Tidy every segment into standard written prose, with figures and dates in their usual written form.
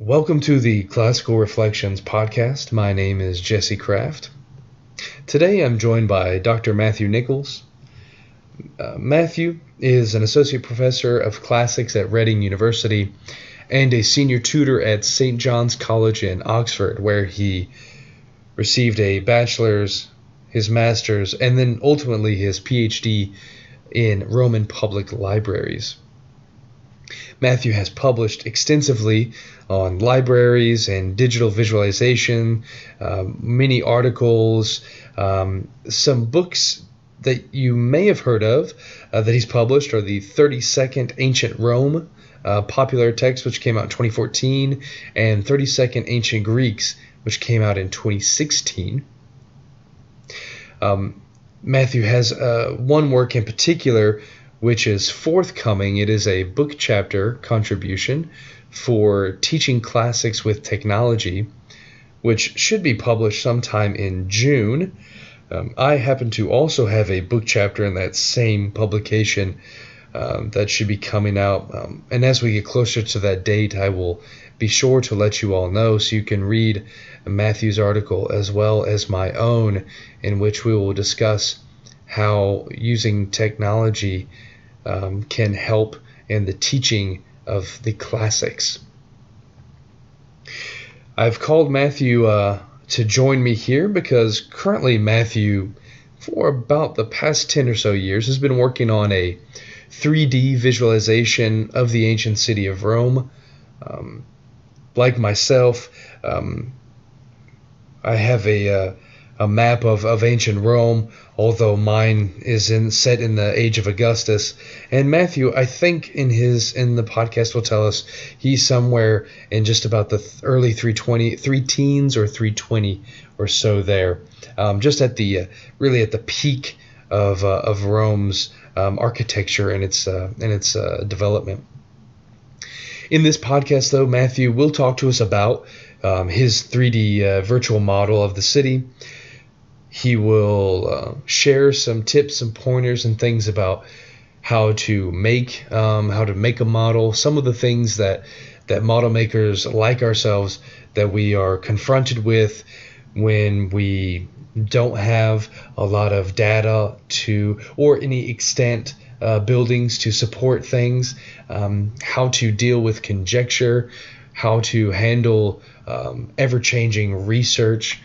Welcome to the Classical Reflections podcast. My name is Jessie Craft. Today I'm joined by Dr. Matthew Nicholls. Matthew is an associate professor of classics at Reading University and a senior tutor at St. John's College in Oxford, where he received a bachelor's, his master's, and then ultimately his PhD in Roman public libraries. Matthew has published extensively on libraries and digital visualization, many articles, some books that you may have heard of that he's published are the 32nd Ancient Rome popular text, which came out in 2014, and 32nd Ancient Greeks, which came out in 2016. Matthew has one work in particular which is forthcoming. It is a book chapter contribution for teaching classics with technology, which should be published sometime in June. I happen to also have a book chapter in that same publication that should be coming out. And as we get closer to that date, I will be sure to let you all know so you can read Matthew's article as well as my own, in which we will discuss how using technology can help in the teaching of the classics. I've called Matthew to join me here because currently Matthew, for about the past 10 or so years, has been working on a 3D visualization of the ancient city of Rome. Like myself, I have a map of ancient Rome, although mine is set in the age of Augustus. And Matthew, I think in the podcast will tell us he's somewhere in just about the early 310s or 320 or so there, just at the really at the peak of Rome's architecture and its development. In this podcast, though, Matthew will talk to us about his 3D virtual model of the city. He will share some tips, some pointers, and things about how to make a model. Some of the things that model makers like ourselves that we are confronted with when we don't have a lot of data or any extant buildings to support things. How to deal with conjecture, how to handle ever-changing research,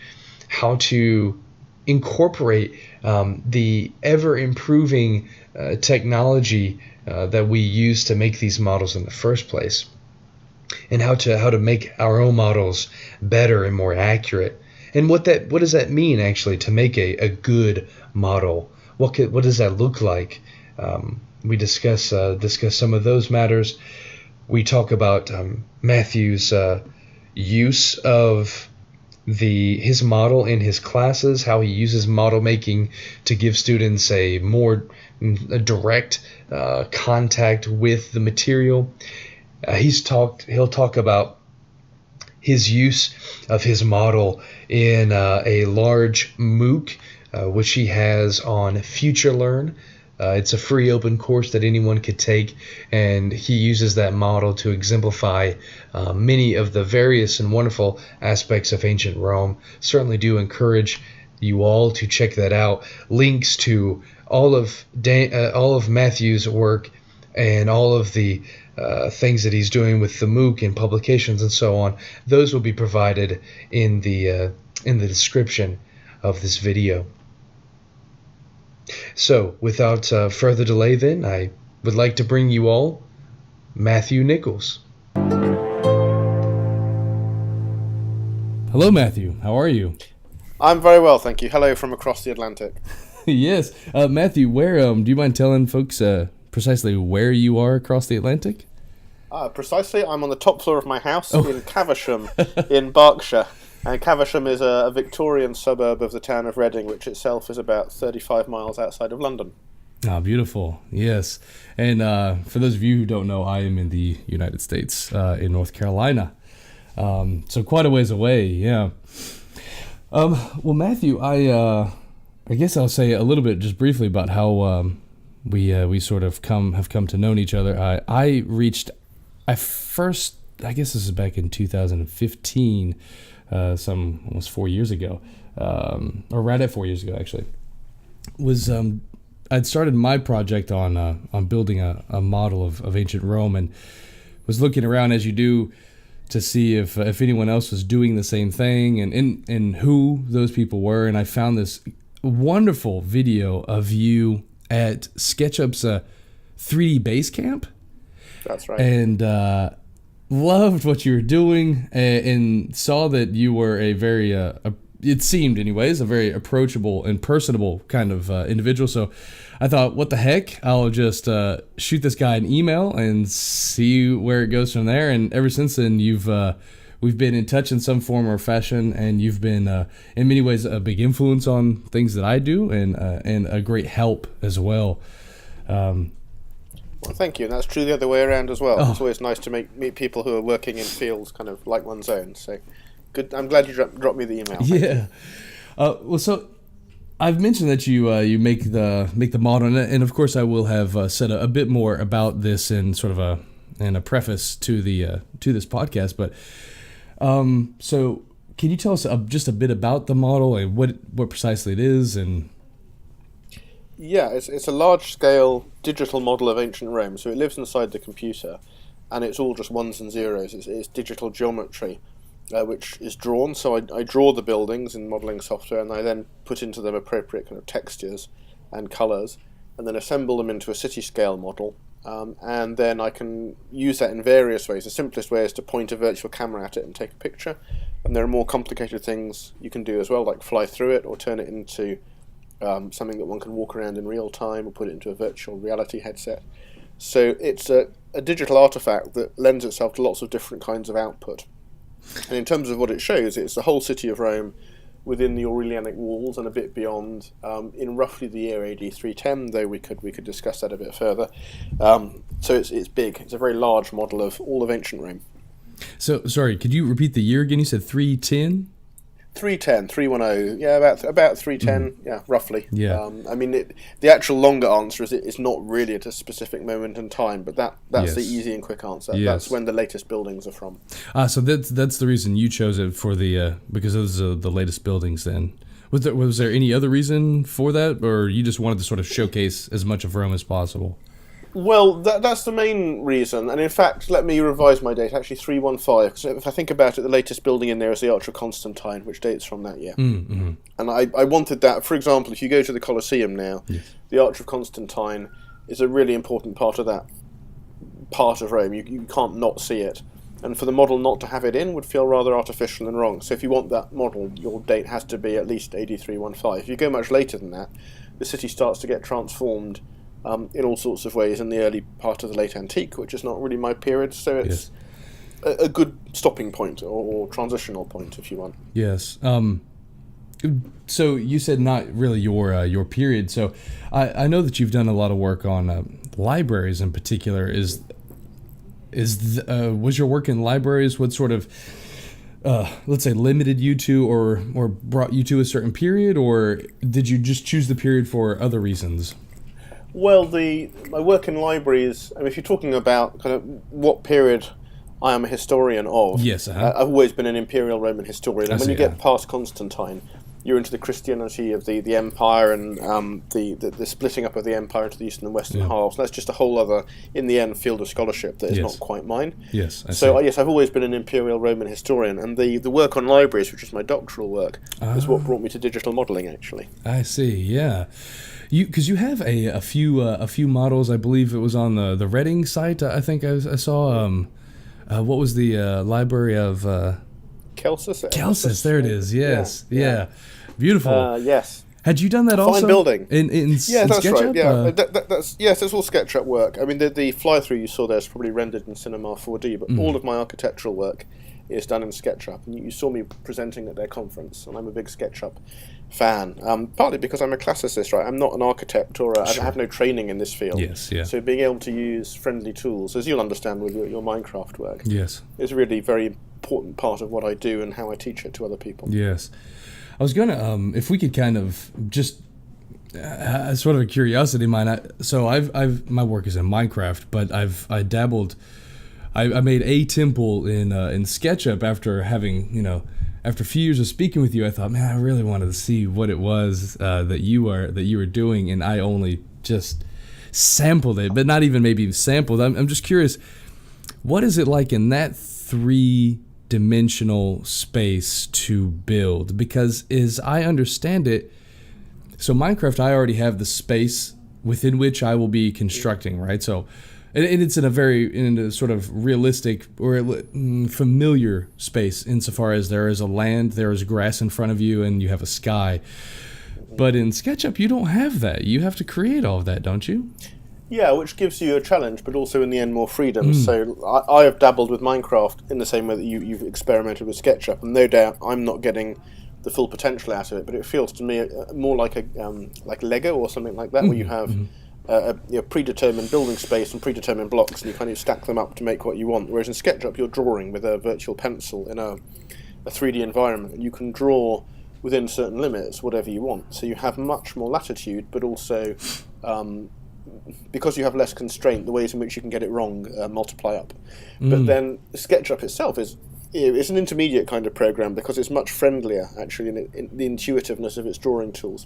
how to incorporate the ever-improving technology that we use to make these models in the first place, and how to make our own models better and more accurate. And what does that mean actually to make a good model? What does that look like? We discuss some of those matters. We talk about Matthew's use of his model in his classes, how he uses model making to give students a more direct contact with the material. He'll talk about his use of his model in a large MOOC, which he has on FutureLearn. It's a free open course that anyone could take, and he uses that model to exemplify many of the various and wonderful aspects of ancient Rome. Certainly do encourage you all to check that out. Links to all of Matthew's work and all of the things that he's doing with the MOOC and publications and so on, those will be provided in the description of this video. So, without further delay then, I would like to bring you all Matthew Nicholls. Hello, Matthew. How are you? I'm very well, thank you. Hello from across the Atlantic. Yes. Matthew, where do you mind telling folks precisely where you are across the Atlantic? Precisely, I'm on the top floor of my house in Caversham in Berkshire. And Caversham is a Victorian suburb of the town of Reading, which itself is about 35 miles outside of London. Ah, beautiful. Yes. And for those of you who don't know, I am in the United States, in North Carolina. So quite a ways away, yeah. Well, Matthew, I guess I'll say a little bit just briefly about how we sort of have come to know each other. I first I guess this is back in 2015, almost 4 years ago, or right at 4 years ago actually. Was I'd started my project on building a model of ancient Rome, and was looking around as you do to see if anyone else was doing the same thing and who those people were. And I found this wonderful video of you at Sketchup's 3D base camp. That's right. And loved what you were doing, and saw that you were a very, it seemed anyways, a very approachable and personable kind of individual. So I thought, what the heck? I'll just shoot this guy an email and see where it goes from there. And ever since then, we've been in touch in some form or fashion, and you've been in many ways a big influence on things that I do, and a great help as well. Well, thank you. And that's true the other way around as well. It's always nice to meet people who are working in fields kind of like one's own. So good. I'm glad you dropped me the email. Yeah. Well, so I've mentioned that you make the model, and of course I will have said a bit more about this in sort of a preface to this podcast. But so can you tell us just a bit about the model and what precisely it is? And yeah, it's a large scale digital model of ancient Rome. So it lives inside the computer, and it's all just ones and zeros. It's digital geometry. Which is drawn, so I draw the buildings in modelling software, and I then put into them appropriate kind of textures and colours, and then assemble them into a city-scale model, and then I can use that in various ways. The simplest way is to point a virtual camera at it and take a picture, and there are more complicated things you can do as well, like fly through it or turn it into something that one can walk around in real time, or put it into a virtual reality headset. So it's a digital artefact that lends itself to lots of different kinds of output. And in terms of what it shows, it's the whole city of Rome within the Aurelianic walls and a bit beyond, in roughly the year AD 310, though we could discuss that a bit further. So it's big. It's a very large model of all of ancient Rome. So, sorry, could you repeat the year again? You said 310? 310, yeah, about 310, yeah, roughly. Yeah. I mean, the actual longer answer is it's not really at a specific moment in time, but that's yes. the easy and quick answer. Yes. That's when the latest buildings are from. So that's the reason you chose it for because those are the latest buildings. Then was there any other reason for that, or you just wanted to sort of showcase as much of Rome as possible? Well, that's the main reason, and in fact, let me revise my date, actually 315, because if I think about it, the latest building in there is the Arch of Constantine, which dates from that year. Mm-hmm. And I wanted that, for example, if you go to the Colosseum now, yes. the Arch of Constantine is a really important part of that part of Rome. You can't not see it. And for the model not to have it in would feel rather artificial and wrong. So if you want that model, your date has to be at least AD 315. If you go much later than that, the city starts to get transformed in all sorts of ways in the early part of the late antique, which is not really my period, so it's yes. a good stopping point or transitional point, if you want. Yes. So you said not really your period. So I know that you've done a lot of work on libraries in particular. Was your work in libraries what sort of let's say limited you to or brought you to a certain period, or did you just choose the period for other reasons? Well, my work in libraries, I mean, if you're talking about kind of what period I am a historian of, yes, I've always been an imperial Roman historian. And when you get past Constantine, you're into the Christianity of the empire and the splitting up of the empire into the eastern and western halves. That's just a whole other, in the end, field of scholarship that is not quite mine. Yes, yes, I've always been an imperial Roman historian, and the work on libraries, which is my doctoral work, is what brought me to digital modeling, actually. I see, yeah. Because you have a few models. I believe it was on the Reading site. I think I saw. What was the library of Kelsus? Kelsus, there it is. Yes, yeah. Beautiful. Yes. Had you done that also? Fine building. In that's SketchUp? Right. Yeah, that's all SketchUp work. I mean, the fly through you saw there is probably rendered in Cinema 4D, but all of my architectural work is done in SketchUp. And you saw me presenting at their conference, and I'm a big SketchUp fan. Partly because I'm a classicist, right? I'm not an architect, or I have no training in this field. Yes, yeah. So being able to use friendly tools, as you'll understand with your Minecraft work, yes, is really a very important part of what I do and how I teach it to other people. Yes. I was going to, if we could kind of just, sort of a curiosity of mine. So I've my work is in Minecraft, but I dabbled I made a temple in SketchUp after having, after a few years of speaking with you. I thought, man, I really wanted to see what it was that you were doing, and I only just sampled it, but not even maybe sampled. I'm just curious, what is it like in that 3-dimensional space to build? Because as I understand it, so Minecraft, I already have the space within which I will be constructing, right? So, and it's in a sort of realistic or familiar space insofar as there is a land, there is grass in front of you, and you have a sky. But in SketchUp, you don't have that. You have to create all of that, don't you? Yeah, which gives you a challenge, but also in the end more freedom. So I have dabbled with Minecraft in the same way that you've experimented with SketchUp, and no doubt I'm not getting the full potential out of it. But it feels to me more like like Lego or something like that, where you have a predetermined building space and predetermined blocks, and you kind of stack them up to make what you want. Whereas in SketchUp, you're drawing with a virtual pencil in a 3D environment, and you can draw within certain limits whatever you want. So you have much more latitude, but also because you have less constraint, the ways in which you can get it wrong multiply up. But then SketchUp itself is an intermediate kind of program, because it's much friendlier actually in the intuitiveness of its drawing tools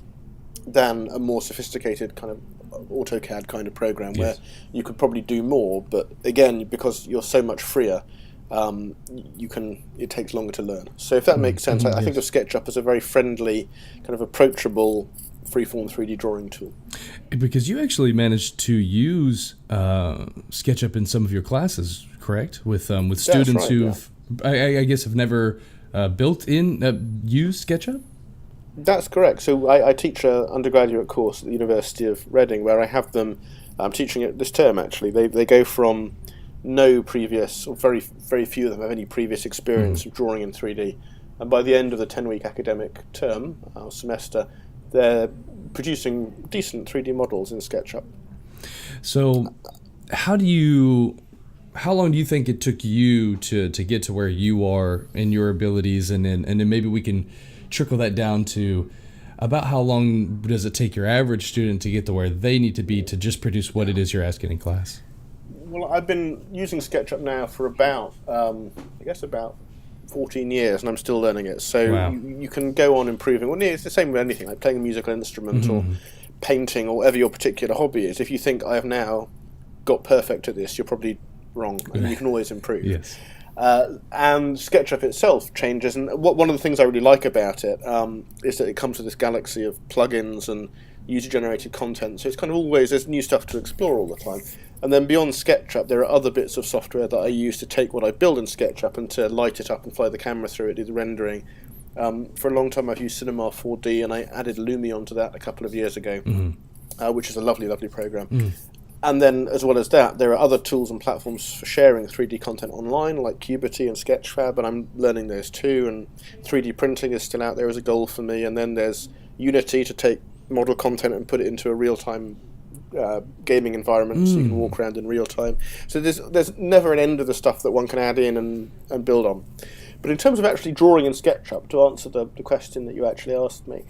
than a more sophisticated kind of AutoCAD kind of program, where you could probably do more, but again, because you're so much freer, it takes longer to learn. So if that makes sense, I think of SketchUp as a very friendly, kind of approachable, freeform 3D drawing tool. Because you actually managed to use SketchUp in some of your classes, correct? With students who've, I guess, have never used SketchUp? That's correct. So I teach an undergraduate course at the University of Reading, where I have them, I'm teaching it this term actually. They go from no previous, or very, very few of them have any previous experience of drawing in 3D. And by the end of the 10-week academic term, or semester, they're producing decent 3D models in SketchUp. So how long do you think it took you to get to where you are in your abilities, and then maybe we can trickle that down to about how long does it take your average student to get to where they need to be to just produce what it is you're asking in class? Well, I've been using SketchUp now for about 14 years, and I'm still learning it. So you can go on improving. Well, it's the same with anything, like playing a musical instrument or painting or whatever your particular hobby is. If you think I have now got perfect at this, you're probably wrong. I mean, you can always improve. Yes. And SketchUp itself changes, and one of the things I really like about it is that it comes with this galaxy of plugins and user-generated content. So it's kind of always, there's new stuff to explore all the time. And then beyond SketchUp, there are other bits of software that I use to take what I build in SketchUp and to light it up and fly the camera through it, do the rendering. For a long time I've used Cinema 4D, and I added Lumi onto that a couple of years ago, which is a lovely, lovely program. And then, as well as that, there are other tools and platforms for sharing 3D content online, like Cubity and Sketchfab, and I'm learning those too. And 3D printing is still out there as a goal for me. And then there's Unity to take model content and put it into a real-time gaming environment, so you can walk around in real time. So there's never an end of the stuff that one can add in and build on. But in terms of actually drawing in SketchUp, to answer the question that you actually asked me,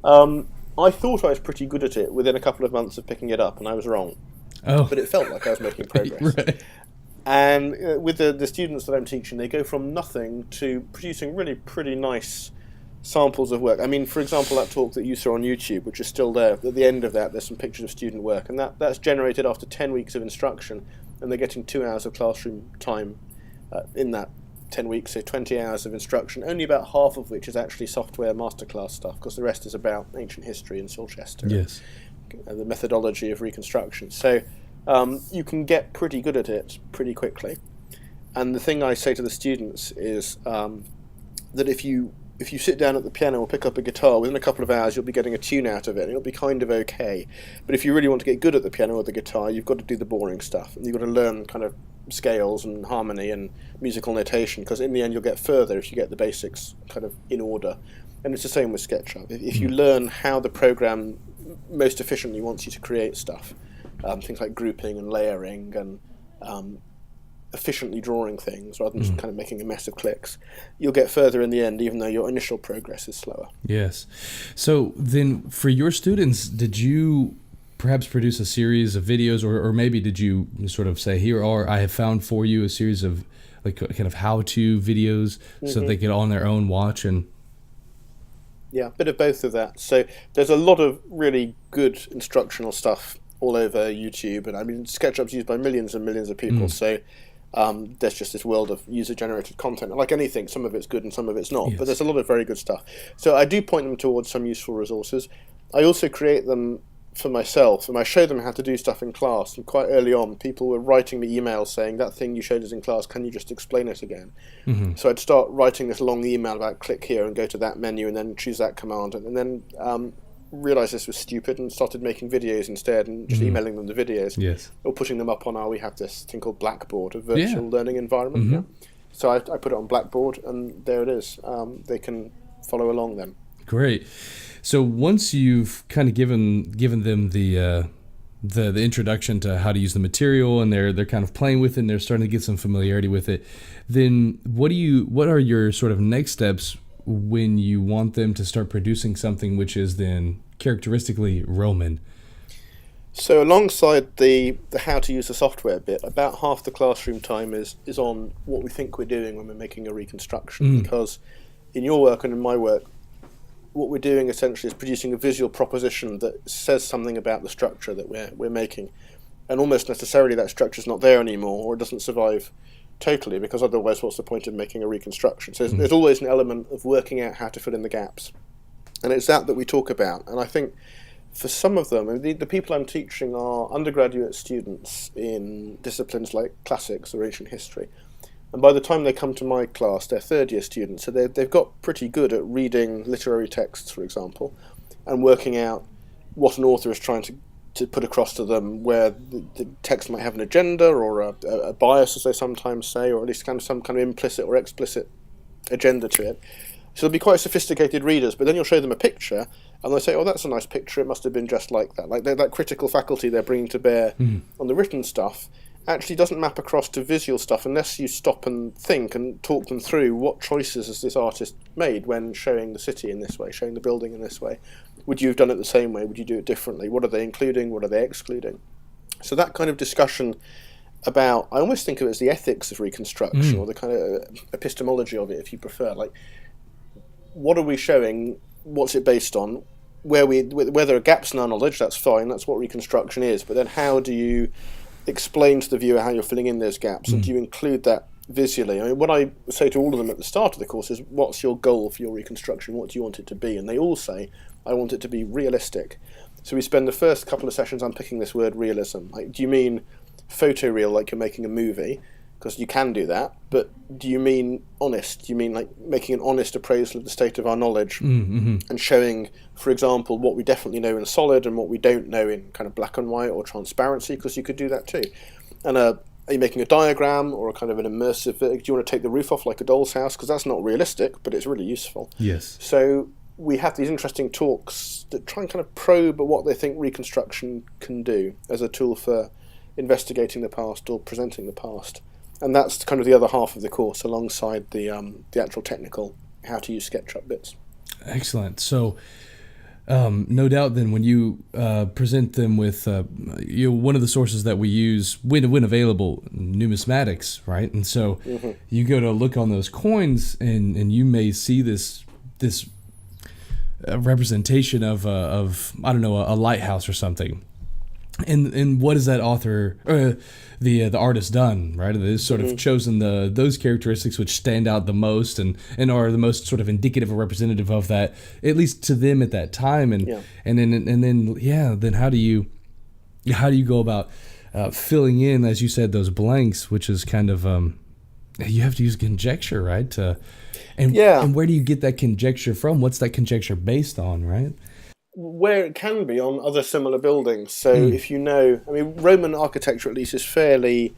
I thought I was pretty good at it within a couple of months of picking it up, and I was wrong. But it felt like I was making progress. Right. And with the students that I'm teaching, they go from nothing to producing really pretty nice samples of work. I mean, for example, that talk that you saw on YouTube, which is still there, at the end of that, there's some pictures of student work, and that's generated after 10 weeks of instruction, and they're getting 2 hours of classroom time in that 10 weeks, so 20 hours of instruction, only about half of which is actually software masterclass stuff, because the rest is about ancient history in Silchester. Yes. The methodology of reconstruction. So you can get pretty good at it pretty quickly. And the thing I say to the students is that if you sit down at the piano or pick up a guitar, within a couple of hours you'll be getting a tune out of it, and it'll be kind of okay. But if you really want to get good at the piano or the guitar, you've got to do the boring stuff, and you've got to learn kind of scales and harmony and musical notation, because in the end you'll get further if you get the basics kind of in order. And it's the same with SketchUp. If you learn how the program most efficiently wants you to create stuff, things like grouping and layering and efficiently drawing things rather than just kind of making a mess of clicks, you'll get further in the end, even though your initial progress is slower. Yes. So then for your students, did you perhaps produce a series of videos, or maybe did you sort of say, here are, I have found for you a series of like kind of how-to videos so they can on their own watch? And yeah, a bit of both of that. So there's a lot of really good instructional stuff all over YouTube, and I mean Sketchup's used by millions and millions of people, so there's just this world of user-generated content. Like anything, some of it's good and some of it's not, but there's a lot of very good stuff. So I do point them towards some useful resources. I also create them for myself, and I show them how to do stuff in class. And quite early on, people were writing me emails saying, that thing you showed us in class, can you just explain it again? So I'd start writing this long email about click here and go to that menu and then choose that command, and then realised this was stupid and started making videos instead and just emailing them the videos, or putting them up on we have this thing called Blackboard, a virtual learning environment. So I put it on Blackboard, and there it is. They can follow along then. Great. So once you've kind of given them the introduction to how to use the material, and they're kind of playing with it and they're starting to get some familiarity with it, then what are your sort of next steps when you want them to start producing something which is then characteristically Roman? So alongside the how to use the software bit, about half the classroom time is on what we think we're doing when we're making a reconstruction. Because in your work and in my work, what we're doing essentially is producing a visual proposition that says something about the structure that we're making. And almost necessarily that structure's not there anymore, or it doesn't survive totally, because otherwise what's the point of making a reconstruction? So there's always an element of working out how to fill in the gaps. And it's that we talk about. And I think for some of them, the people I'm teaching are undergraduate students in disciplines like classics or ancient history. And by the time they come to my class, they're third-year students, so they've got pretty good at reading literary texts, for example, and working out what an author is trying to put across to them, where the text might have an agenda or a bias, as they sometimes say, or at least kind of some kind of implicit or explicit agenda to it. So they'll be quite sophisticated readers, but then you'll show them a picture, and they'll say, oh, that's a nice picture, it must have been just like that. Like that critical faculty they're bringing to bear on the written stuff actually doesn't map across to visual stuff unless you stop and think and talk them through what choices has this artist made when showing the city in this way, showing the building in this way. Would you have done it the same way? Would you do it differently? What are they including? What are they excluding? So that kind of discussion about, I almost think of it as the ethics of reconstruction, or the kind of epistemology of it, if you prefer. Like, what are we showing? What's it based on? Where there are gaps in our knowledge, that's fine, that's what reconstruction is. But then how do you explain to the viewer how you're filling in those gaps, and do you include that visually? I mean, what I say to all of them at the start of the course is, what's your goal for your reconstruction? What do you want it to be? And they all say, I want it to be realistic. So we spend the first couple of sessions unpicking this word realism. Like, do you mean photoreal, like you're making a movie? Because you can do that, but do you mean honest? Do you mean like making an honest appraisal of the state of our knowledge, and showing, for example, what we definitely know in solid and what we don't know in kind of black and white or transparency? Because you could do that too. And are you making a diagram or a kind of an immersive? Do you want to take the roof off like a doll's house? Because that's not realistic, but it's really useful. Yes. So we have these interesting talks that try and kind of probe at what they think reconstruction can do as a tool for investigating the past or presenting the past. And that's kind of the other half of the course, alongside the actual technical how to use Sketchup bits. Excellent. So, no doubt then when you present them with one of the sources that we use when available, numismatics, right? And so you go to look on those coins, and you may see this representation of I don't know, a lighthouse or something. And what has that author, the artist done, right? They've sort of chosen those characteristics which stand out the most and are the most sort of indicative or representative of that, at least to them at that time. And then how do you go about filling in, as you said, those blanks, which is kind of you have to use conjecture, right? And where do you get that conjecture from? What's that conjecture based on, right? Where it can be on other similar buildings. So if you know, I mean, Roman architecture at least is fairly,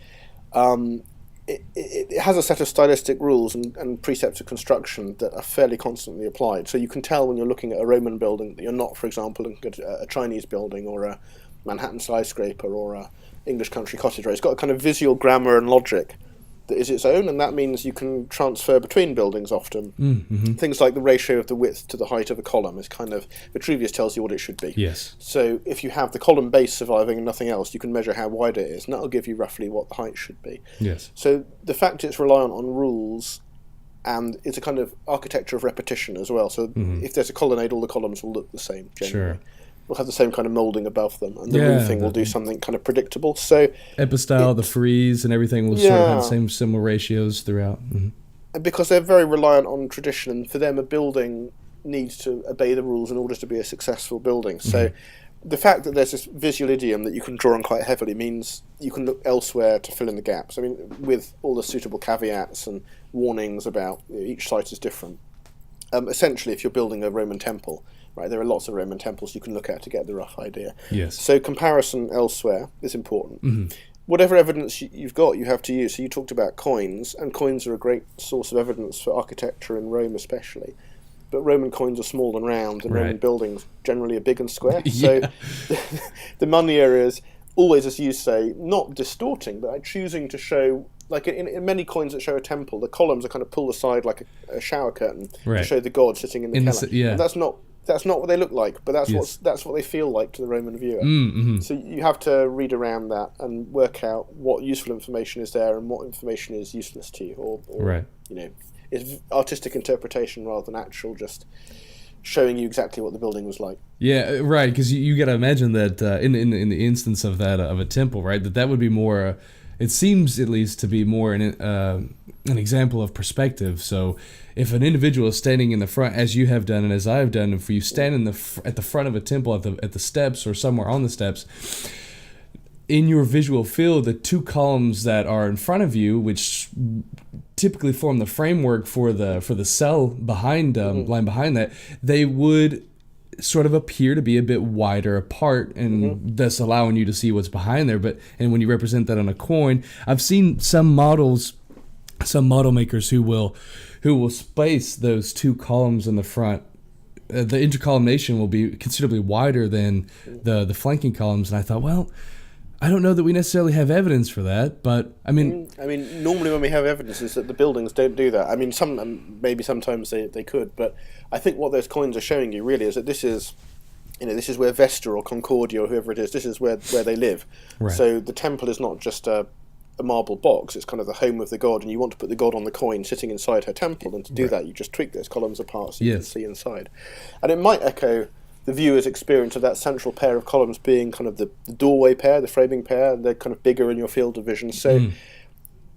it has a set of stylistic rules and precepts of construction that are fairly constantly applied. So you can tell when you're looking at a Roman building that you're not, for example, looking at a Chinese building or a Manhattan skyscraper or a English country cottage. Right? It's got a kind of visual grammar and logic that is its own, and that means you can transfer between buildings often. Mm-hmm. Things like the ratio of the width to the height of a column is kind of, Vitruvius tells you what it should be. Yes. So if you have the column base surviving and nothing else, you can measure how wide it is, and that'll give you roughly what the height should be. Yes. So the fact it's reliant on rules, and it's a kind of architecture of repetition as well. So if there's a colonnade, all the columns will look the same generally. Sure. Will have the same kind of moulding above them, and the roofing will do something kind of predictable. So epistyle, the frieze, and everything will sort of have the same similar ratios throughout. Mm-hmm. Because they're very reliant on tradition, and for them a building needs to obey the rules in order to be a successful building. So the fact that there's this visual idiom that you can draw on quite heavily means you can look elsewhere to fill in the gaps. I mean, with all the suitable caveats and warnings about each site is different. Essentially, if you're building a Roman temple, right, there are lots of Roman temples you can look at to get the rough idea. Yes. So comparison elsewhere is important. Mm-hmm. Whatever evidence you've got, you have to use. So you talked about coins, and coins are a great source of evidence for architecture in Rome especially. But Roman coins are small and round, and Roman buildings generally are big and square. So the monnier is always, as you say, not distorting, but choosing to show, like in many coins that show a temple, the columns are kind of pulled aside like a shower curtain to show the god sitting in the cellar. And that's not what they look like, but that's what they feel like to the Roman viewer. Mm-hmm. So you have to read around that and work out what useful information is there and what information is useless to you, or it's artistic interpretation rather than actual just showing you exactly what the building was like. Yeah, right. Because you got to imagine that in the instance of that of a temple, right, that would be more. It seems at least to be more an example of perspective. So if an individual is standing in the front, as you have done and as I have done, if you stand at the front of a temple at the steps or somewhere on the steps, in your visual field, the two columns that are in front of you, which typically form the framework for the cell behind line behind that, they would sort of appear to be a bit wider apart, and thus allowing you to see what's behind there. And when you represent that on a coin, I've seen some model makers who will space those two columns in the front. The intercolumnation will be considerably wider than the flanking columns, and I thought, well, I don't know that we necessarily have evidence for that, but I mean, normally when we have evidence is that the buildings don't do that. I mean, maybe sometimes they could, but I think what those coins are showing you really is that this is where Vesta or Concordia or whoever it is, this is where they live. Right. So the temple is not just a marble box; it's kind of the home of the god, and you want to put the god on the coin sitting inside her temple, and to do that, you just tweak those columns apart so you can see inside, and it might echo the viewer's experience of that central pair of columns being kind of the doorway pair, the framing pair, and they're kind of bigger in your field of vision. So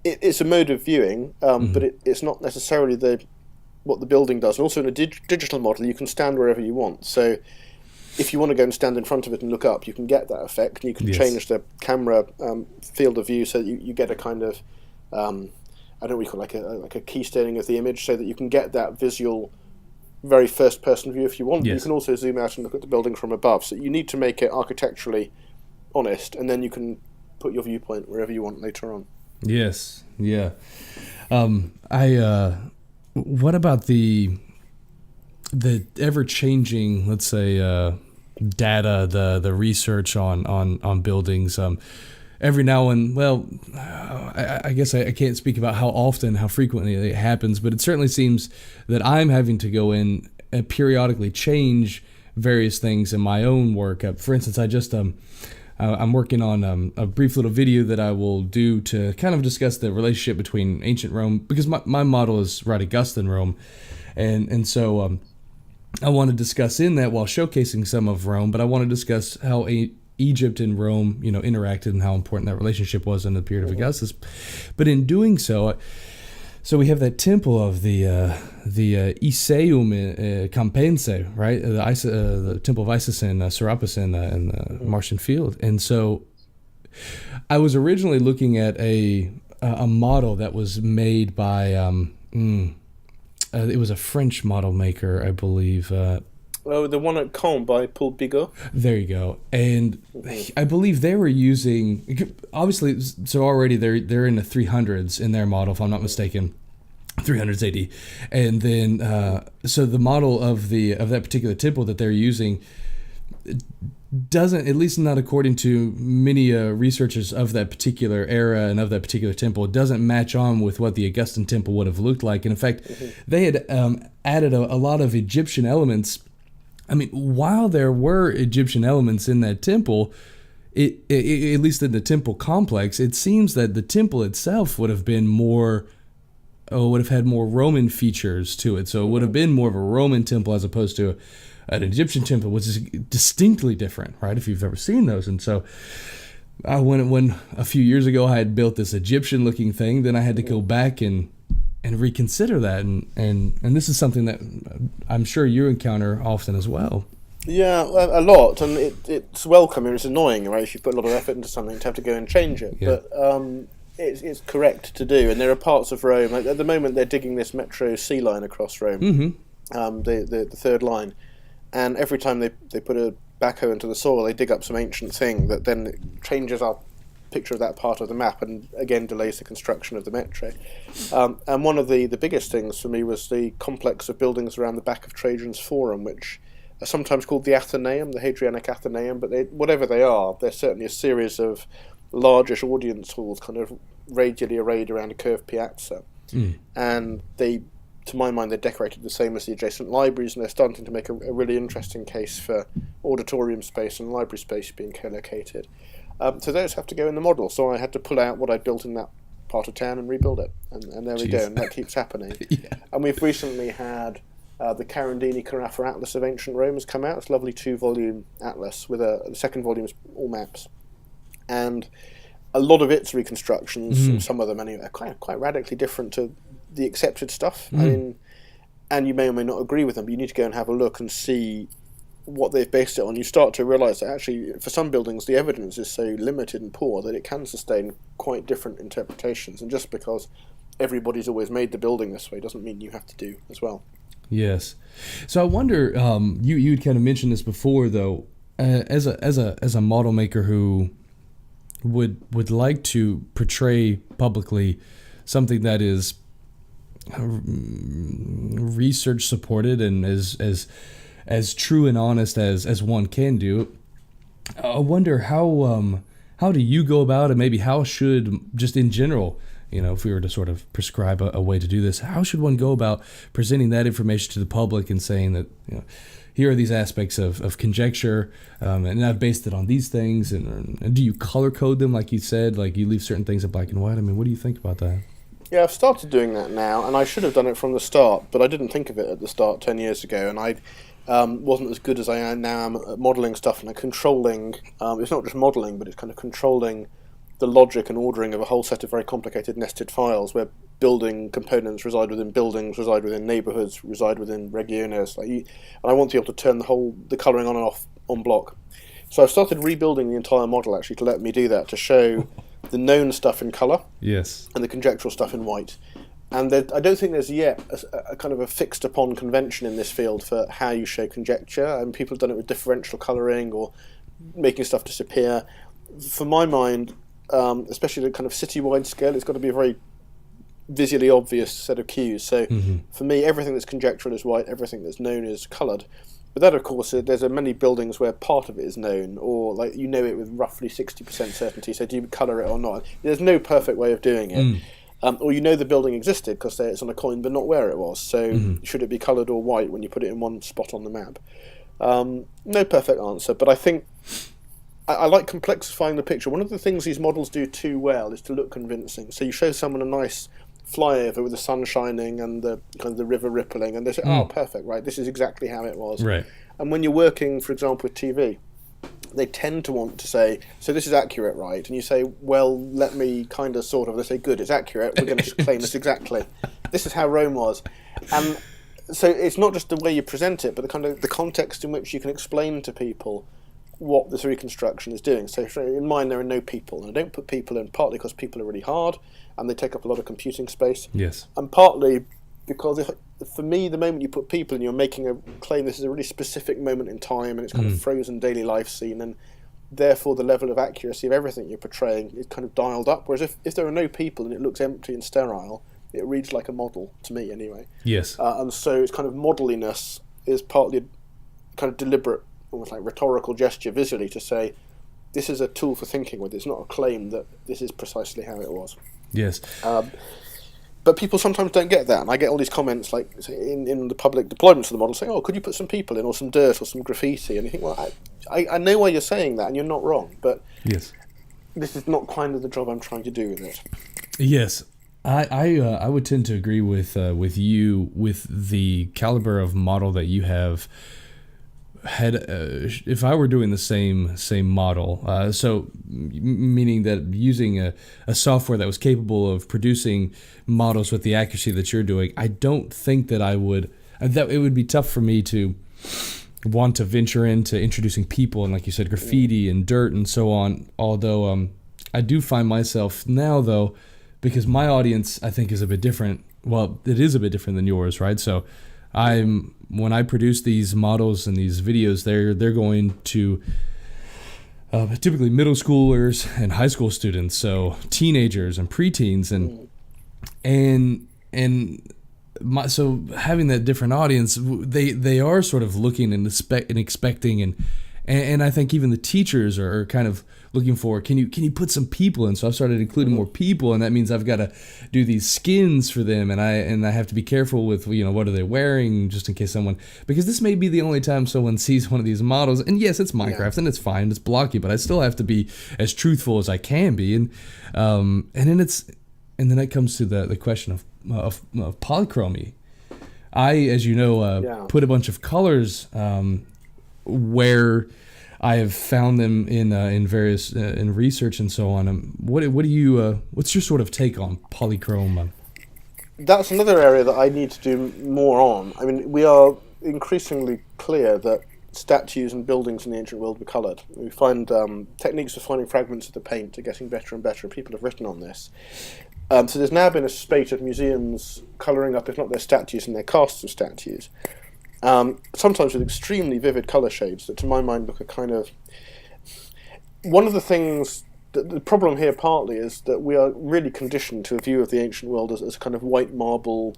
it's a mode of viewing, but it's not necessarily what the building does. And also in a digital model, you can stand wherever you want. So if you want to go and stand in front of it and look up, you can get that effect. And you can change the camera field of view so that you get a kind of, I don't know what you call it, like a keystaining of the image, so that you can get that visual very first-person view if you want. You can also zoom out and look at the building from above. So you need to make it architecturally honest, and then you can put your viewpoint wherever you want later on. Yes, yeah. What about the ever-changing, let's say, data, the research on buildings? Every now and, well, I guess I can't speak about how often, how frequently it happens, but it certainly seems that I'm having to go in and periodically change various things in my own work. For instance, I'm working on a brief little video that I will do to kind of discuss the relationship between ancient Rome, because my model is right Augustan Rome, and so I want to discuss in that, while showcasing some of Rome, but I want to discuss how Egypt and Rome, interacted, and how important that relationship was in the period of Augustus. But in doing so we have that temple of the Iseum Campense, right? The temple of Isis in Serapis in the Martian Field. And so I was originally looking at a model that was made by it was a French model maker, I believe. The one at Caen by Paul Bigot. There you go. And I believe they were using, obviously, so already they're in the 300s in their model, if I'm not mistaken, 300s AD. And then, so the model of that particular temple that they're using doesn't, at least not according to many researchers of that particular era and of that particular temple, doesn't match on with what the Augustan temple would have looked like. And in fact, they had added a lot of Egyptian elements. I mean, while there were Egyptian elements in that temple, at least in the temple complex, it seems that the temple itself would have been would have had more Roman features to it. So it would have been more of a Roman temple as opposed to an Egyptian temple, which is distinctly different, right? If you've ever seen those. And so when a few years ago I had built this Egyptian-looking thing, then I had to go back and reconsider that. And this is something that I'm sure you encounter often as well. Yeah, a lot, and it's welcome. It's annoying, right? If you put a lot of effort into something, to have to go and change it. Yeah. But it's correct to do. And there are parts of Rome, like at the moment they're digging this metro sea line across Rome, the third line. And every time they put a backhoe into the soil, they dig up some ancient thing that then changes our picture of that part of the map and again delays the construction of the metro. And one of the biggest things for me was the complex of buildings around the back of Trajan's Forum, which are sometimes called the Athenaeum, the Hadrianic Athenaeum, but whatever they are, they're certainly a series of largish audience halls kind of radially arrayed around a curved piazza. And to my mind, they're decorated the same as the adjacent libraries, and they're starting to make a really interesting case for auditorium space and library space being co-located. So those have to go in the model. So I had to pull out what I built in that part of town and rebuild it. And there we go, and that keeps happening. Yeah. And we've recently had the Carandini Carafa Atlas of Ancient Rome has come out. It's a lovely 2-volume atlas with the second volume is all maps. And a lot of its reconstructions, some of them anyway, are quite radically different to the accepted stuff. I mean, and you may or may not agree with them, but you need to go and have a look and see what they've based it on. You start to realise that actually for some buildings the evidence is so limited and poor that it can sustain quite different interpretations, and just because everybody's always made the building this way doesn't mean you have to do as well. Yes. So I wonder, you'd kind of mentioned this before though, as a model maker who would like to portray publicly something that is research supported and as true and honest as one can do. I wonder how do you go about it? Maybe how should, just in general, if we were to sort of prescribe a way to do this, how should one go about presenting that information to the public and saying that here are these aspects of conjecture, and I've based it on these things, and do you color code them like you said, like you leave certain things in black and white? I mean, what do you think about that? Yeah, I've started doing that now, and I should have done it from the start, but I didn't think of it at the start 10 years ago, and I wasn't as good as I am now at modelling stuff and controlling. It's not just modelling, but it's kind of controlling the logic and ordering of a whole set of very complicated nested files where building components reside within buildings, reside within neighbourhoods, reside within regiones. And I want to be able to turn the colouring on and off on block. So I've started rebuilding the entire model actually to let me do that, to show the known stuff in colour, yes, and the conjectural stuff in white. And I don't think there's yet a kind of a fixed upon convention in this field for how you show conjecture, and people have done it with differential colouring or making stuff disappear. For my mind, especially at a kind of citywide scale, it's got to be a very visually obvious set of cues. So for me, everything that's conjectural is white, everything that's known is coloured. But that, of course, there's many buildings where part of it is known, or like you know it with roughly 60% certainty, so do you colour it or not? There's no perfect way of doing it. Or you know the building existed because it's on a coin but not where it was, so should it be coloured or white when you put it in one spot on the map? No perfect answer, but I think I like complexifying the picture. One of the things these models do too well is to look convincing. So you show someone a nice flyover with the sun shining and the kind of the river rippling, and they say, "Oh, perfect! Right, this is exactly how it was." Right. And when you're working, for example, with TV, they tend to want to say, "So this is accurate, right?" And you say, "Well, let me kind of, sort of." They say, "Good, it's accurate. We're going to claim this exactly. This is how Rome was." And so it's not just the way you present it, but the kind of the context in which you can explain to people what this reconstruction is doing. So in mine, there are no people, and I don't put people in partly because people are really hard and they take up a lot of computing space. Yes. And partly because for me, the moment you put people in, you're making a claim this is a really specific moment in time and it's kind of frozen daily life scene, and therefore the level of accuracy of everything you're portraying is kind of dialed up. Whereas if there are no people and it looks empty and sterile, it reads like a model, to me anyway. Yes. And so it's kind of modelliness is partly kind of deliberate almost like rhetorical gesture visually to say, this is a tool for thinking with. It's not a claim that this is precisely how it was. Yes. But people sometimes don't get that, and I get all these comments like in the public deployments of the model saying, "Oh, could you put some people in, or some dirt, or some graffiti?" And you think, well, I know why you're saying that, and you're not wrong, but yes, this is not kind of the job I'm trying to do with it. Yes, I would tend to agree with you with the caliber of model that you have had. If I were doing the same model, so meaning that using a software that was capable of producing models with the accuracy that you're doing, I don't think that I would. That it would be tough for me to want to venture into introducing people and, like you said, graffiti and dirt and so on. Although I do find myself now, though, because my audience I think is a bit different. Well, it is a bit different than yours, right? So when I produce these models and these videos, they're going to typically middle schoolers and high school students, so teenagers and preteens, so having that different audience, they are sort of looking and expecting, and I think even the teachers are kind of looking for, can you put some people in? So I've started including more people, and that means I've got to do these skins for them, and I have to be careful with, what are they wearing, just in case someone, because this may be the only time someone sees one of these models. And yes, it's Minecraft, and it's fine, it's blocky, but I still have to be as truthful as I can be, and then it comes to the question of polychromy. I, as you know, put a bunch of colors where I have found them in various in research and so on. What do you what's your sort of take on polychrome? That's another area that I need to do more on. I mean, we are increasingly clear that statues and buildings in the ancient world were coloured. We find techniques for finding fragments of the paint are getting better and better, and people have written on this. So there's now been a spate of museums colouring up, if not their statues, and their casts of statues. Sometimes with extremely vivid colour shades that, to my mind, look a kind of... One of the things... The problem here partly is that we are really conditioned to a view of the ancient world as a kind of white marble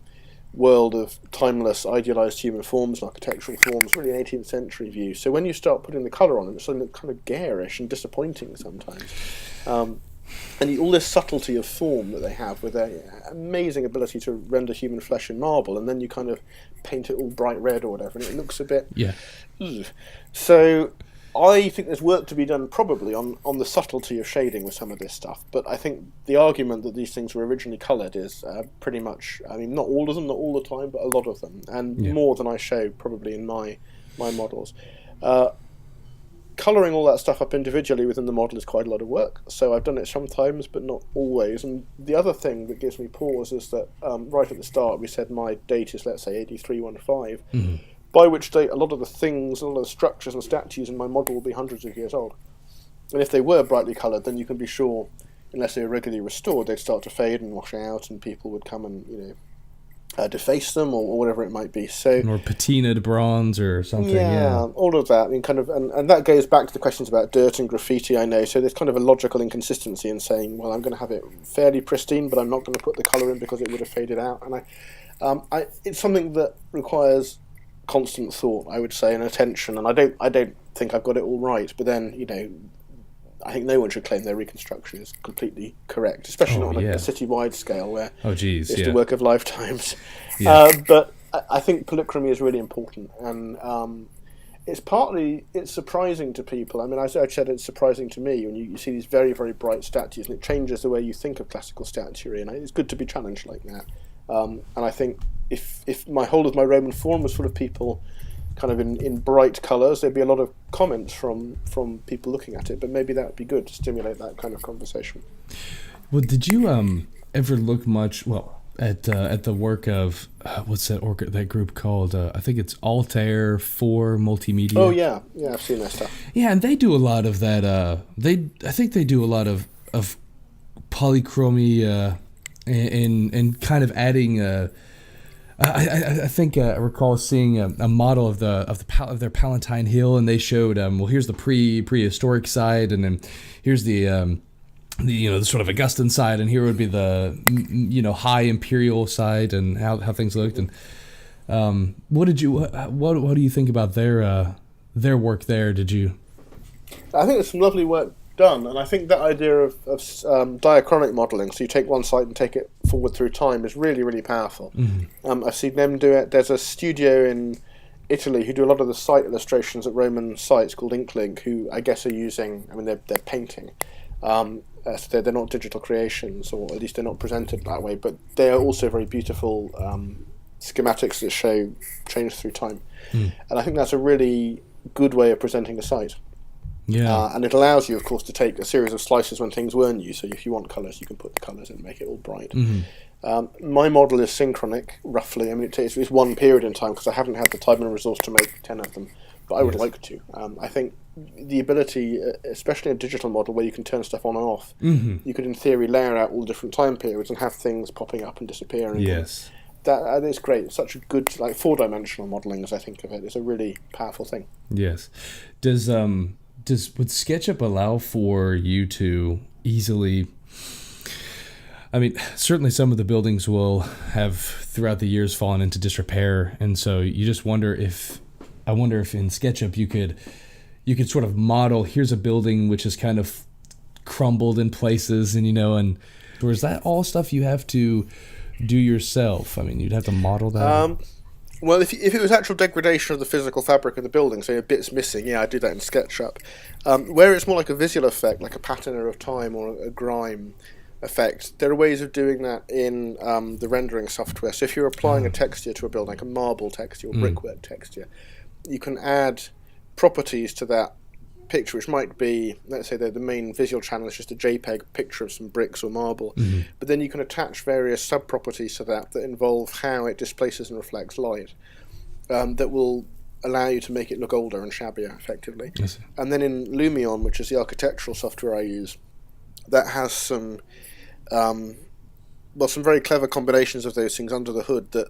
world of timeless, idealised human forms and architectural forms, really an 18th century view. So when you start putting the colour on them, it's something kind of garish and disappointing sometimes. And all this subtlety of form that they have with their amazing ability to render human flesh in marble, and then you kind of paint it all bright red or whatever, and it looks a bit... Yeah. Ugh. So I think there's work to be done probably on the subtlety of shading with some of this stuff, but I think the argument that these things were originally coloured is pretty much... I mean, not all of them, not all the time, but a lot of them, and more than I show probably in my models. Colouring all that stuff up individually within the model is quite a lot of work, so I've done it sometimes but not always. And the other thing that gives me pause is that right at the start we said my date is, let's say, 8315, by which date a lot of the things, a lot of the structures and statues in my model will be hundreds of years old. And if they were brightly coloured, then you can be sure, unless they were regularly restored, they'd start to fade and wash out, and people would come and deface them or whatever it might be. So, or patinaed bronze or something. Yeah, all of that. And that goes back to the questions about dirt and graffiti, I know. So there's kind of a logical inconsistency in saying, well, I'm going to have it fairly pristine, but I'm not going to put the colour in because it would have faded out. And it's something that requires constant thought, I would say, and attention. And I don't think I've got it all right. But then, I think no one should claim their reconstruction is completely correct, especially not on a city-wide scale where it's the work of lifetimes. Yeah. But I think polychromy is really important, and it's surprising to people. I mean, I said it's surprising to me when you see these very, very bright statues, and it changes the way you think of classical statuary, and it's good to be challenged like that. And I think if my whole of my Roman Forum was full of people kind of in bright colours, there'd be a lot of comments from people looking at it, but maybe that would be good to stimulate that kind of conversation. Well, did you ever look much at the work of what's that group called? I think it's Altair for Multimedia. Oh yeah, I've seen that stuff. Yeah, and they do a lot of that. I think they do a lot of polychromy and kind of adding. I think I recall seeing a model of their Palatine Hill, and they showed here's the prehistoric side, and then here's the sort of Augustan side, and here would be the high imperial side, and how things looked. And what do you think about their their work there did you? I think there's some lovely work done, and I think that idea of diachronic modeling, so you take one site and take it forward through time, is really, really powerful. I've seen them do it. There's a studio in Italy who do a lot of the site illustrations at Roman sites called Inklink, who I guess are using, I mean, they're painting. So they're not digital creations, or at least they're not presented that way, but they are also very beautiful schematics that show change through time. And I think that's a really good way of presenting a site. Yeah. And it allows you, of course, to take a series of slices when things were new. So if you want colours, you can put the colours in and make it all bright. My model is synchronic, roughly. I mean, it's one period in time because I haven't had the time and resource to make 10 of them, but I would like to. I think the ability, especially in a digital model where you can turn stuff on and off, you could, in theory, layer out all the different time periods and have things popping up and disappearing. Yes. That is great. It's such a good, like, four-dimensional modelling, as I think of it. It's a really powerful thing. Yes. Would SketchUp allow for you to easily, I mean, certainly some of the buildings will have throughout the years fallen into disrepair, and so you just wonder if in SketchUp you could sort of model, here's a building which is kind of crumbled in places, and or is that all stuff you have to do yourself? I mean, you'd have to model that. Well, if it was actual degradation of the physical fabric of the building, so a bit's missing, I do that in SketchUp. Where it's more like a visual effect, like a patina of time or a grime effect, there are ways of doing that in the rendering software. So if you're applying a texture to a building, like a marble texture or brickwork texture, you can add properties to that picture, which might be, let's say, the main visual channel is just a JPEG picture of some bricks or marble, but then you can attach various sub-properties to that involve how it displaces and reflects light, that will allow you to make it look older and shabbier, effectively. Yes. And then in Lumion, which is the architectural software I use, that has some very clever combinations of those things under the hood that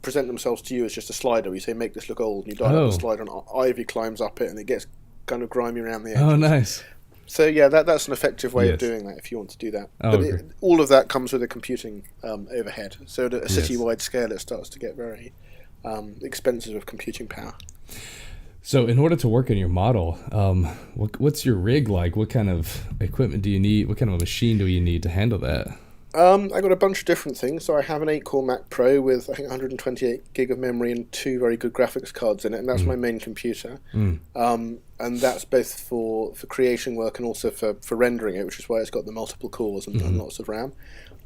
present themselves to you as just a slider. You say, make this look old, and you dial up the slider, and ivy climbs up it, and it gets kind of grimy around the edges. Oh, nice. So that's an effective way of doing that if you want to do that. But all of that comes with a computing overhead. So at a city-wide scale, it starts to get very expensive with computing power. So in order to work on your model, what's your rig like? What kind of equipment do you need? What kind of a machine do you need to handle that? I got a bunch of different things. So I have an 8-core Mac Pro with, I think, 128 gig of memory and 2 very good graphics cards in it, and that's my main computer. And that's both for creation work and also for rendering it, which is why it's got the multiple cores and lots of RAM.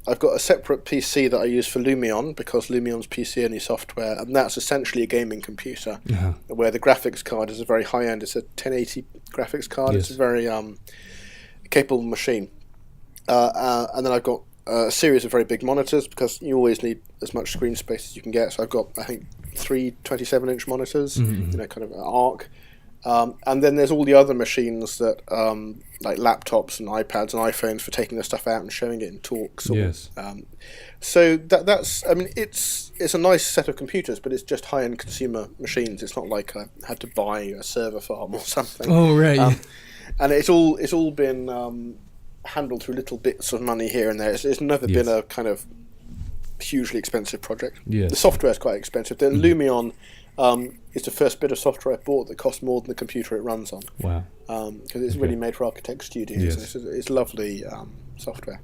I've got a separate PC that I use for Lumion, because Lumion's PC-only software, and that's essentially a gaming computer, where the graphics card is a very high-end. It's a 1080 graphics card. It's a very capable machine. And then I've got a series of very big monitors, because you always need as much screen space as you can get. So I've got, I think, 3 27-inch monitors, kind of an arc. And then there's all the other machines that, like laptops and iPads and iPhones for taking the stuff out and showing it in talks. So that's, I mean, it's a nice set of computers, but it's just high-end consumer machines. It's not like I had to buy a server farm or something. Oh, right. And it's all been handled through little bits of money here and there. It's never been a kind of hugely expensive project. The software is quite expensive. The Lumion is the first bit of software I bought that cost more than the computer it runs on. Wow. Because it's really made for architect studios. It's lovely software.